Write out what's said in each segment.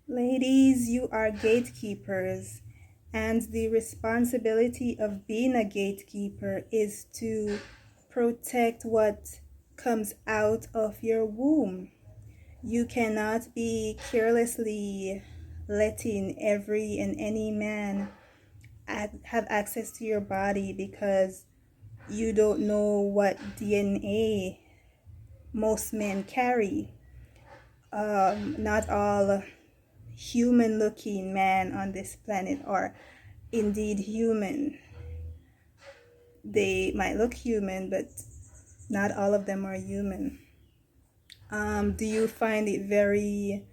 Ladies, you are gatekeepers, and the responsibility of being a gatekeeper is to protect what comes out of your womb. You cannot be carelessly letting every and any man have access to your body because you don't know what DNA most men carry. Not all human looking men on this planet are indeed human. They might look human, but not all of them are human. Do you find it very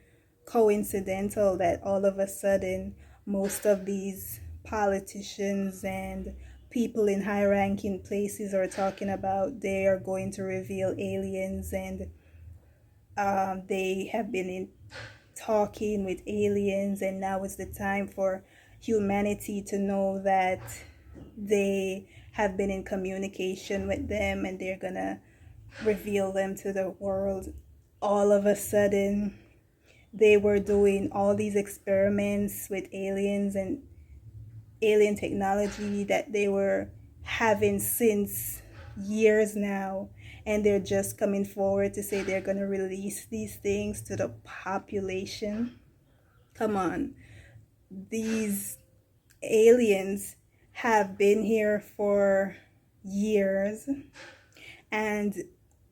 coincidental that all of a sudden most of these politicians and people in high ranking places are talking about they are going to reveal aliens, and they have been talking with aliens, and now is the time for humanity to know that they have been in communication with them and they're gonna reveal them to the world? All of a sudden they were doing all these experiments with aliens and alien technology that they were having since years now, and they're just coming forward to say they're going to release these things to the population. Come on. These aliens have been here for years, and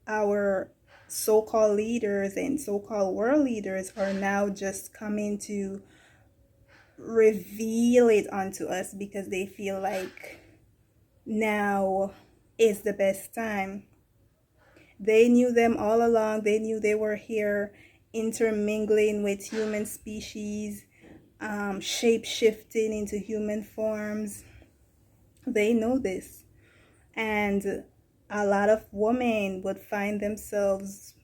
our so-called leaders and so-called world leaders are now just coming to reveal it onto us because they feel like now is the best time. They knew them all along. They knew they were here intermingling with human species, shape shifting into human forms. They know this. And a lot of women would find themselves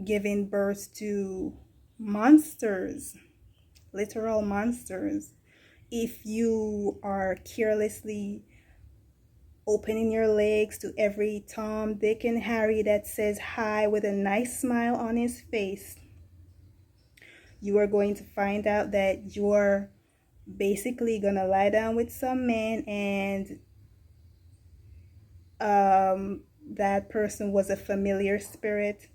giving birth to monsters, literal monsters. If you are carelessly opening your legs to every Tom, Dick, and Harry that says hi with a nice smile on his face, you are going to find out that you're basically gonna lie down with some man, and that person was a familiar spirit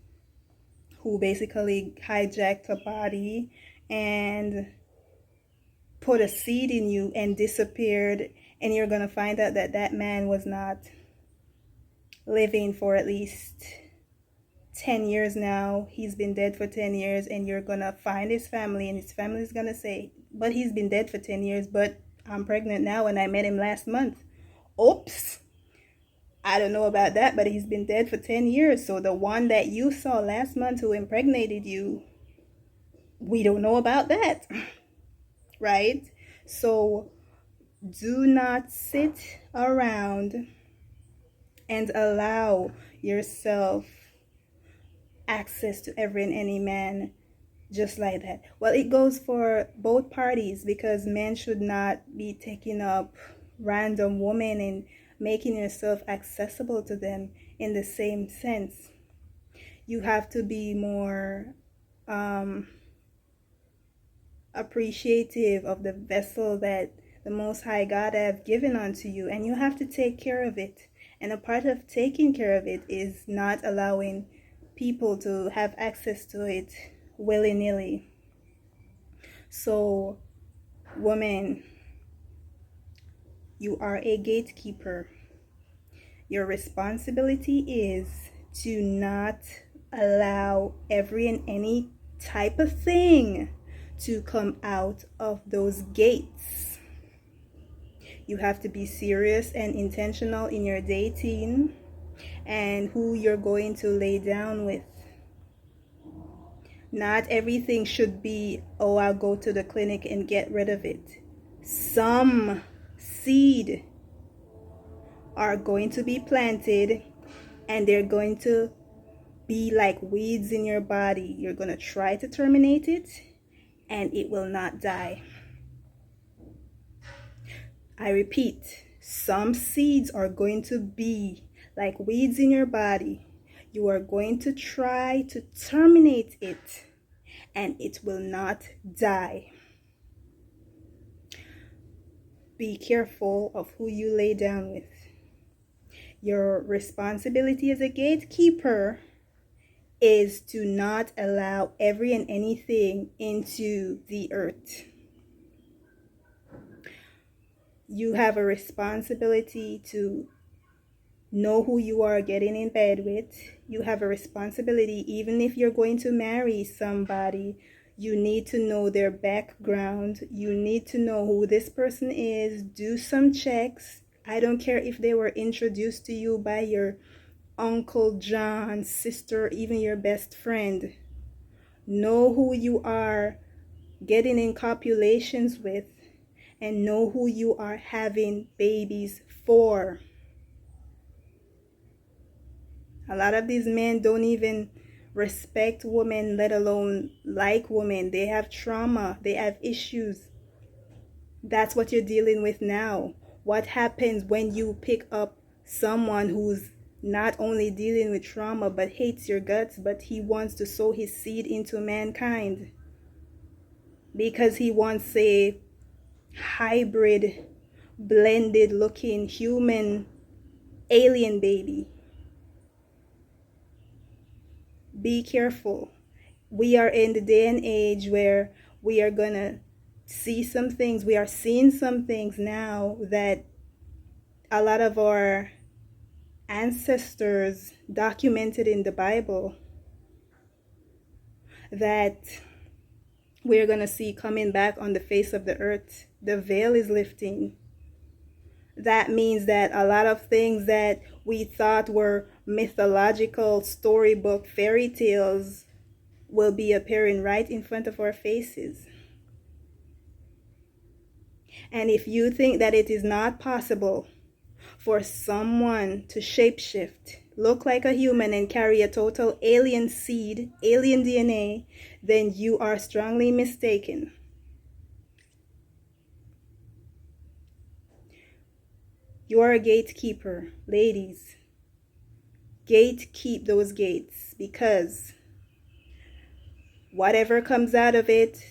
who basically hijacked a body and put a seed in you and disappeared, and you're going to find out that that man was not living for at least 10 years now. He's been dead for 10 years, and you're going to find his family, and his family is going to say, but he's been dead for 10 years, but I'm pregnant now and I met him last month. Oops. I don't know about that, but he's been dead for 10 years. So the one that you saw last month who impregnated you, we don't know about that. Right? So do not sit around and allow yourself access to every and any man just like that. Well, it goes for both parties, because men should not be taking up random women and making yourself accessible to them in the same sense. You have to be more appreciative of the vessel that the Most High God have given unto you, and you have to take care of it. And a part of taking care of it is not allowing people to have access to it willy-nilly. So, woman, you are a gatekeeper. Your responsibility is to not allow every and any type of thing to come out of those gates. You have to be serious and intentional in your dating and who you're going to lay down with. Not everything should be, oh, I'll go to the clinic and get rid of it. Some seed are going to be planted, and they're going to be like weeds in your body. You're going to try to terminate it, and it will not die. I repeat, some seeds are going to be like weeds in your body. You are going to try to terminate it, and it will not die. Be careful of who you lay down with. Your responsibility as a gatekeeper is to not allow every and anything into the earth. You have a responsibility to know who you are getting in bed with. You have a responsibility, even if you're going to marry somebody, you need to know their background. You need to know who this person is. Do some checks. I don't care if they were introduced to you by your Uncle John, sister, even your best friend. Know who you are getting in copulations with, and know who you are having babies for. A lot of these men don't even respect women, let alone like women. They have trauma. They have issues. That's what you're dealing with now. What happens when you pick up someone who's not only dealing with trauma but hates your guts, but he wants to sow his seed into mankind because he wants a hybrid, blended looking human alien baby? Be careful. We are in the day and age where we are gonna see some things. We are seeing some things now that a lot of our ancestors documented in the Bible that we're gonna see coming back on the face of the earth. The veil is lifting. That means that a lot of things that we thought were mythological storybook fairy tales will be appearing right in front of our faces. And if you think that it is not possible for someone to shapeshift, look like a human, and carry a total alien seed, alien DNA, then you are strongly mistaken. You are a gatekeeper, ladies. Gatekeep those gates, because whatever comes out of it,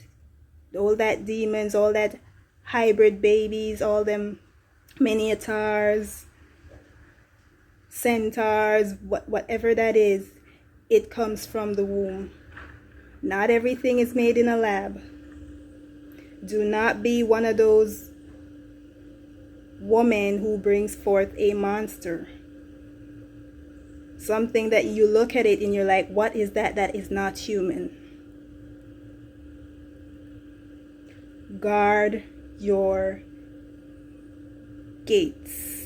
all that demons, all that hybrid babies, all them minotaurs, centaurs, whatever that is, it comes from the womb. Not everything is made in a lab. Do not be one of those women who brings forth a monster. Something that you look at it and you're like, what is that? That is not human. Guard your gates.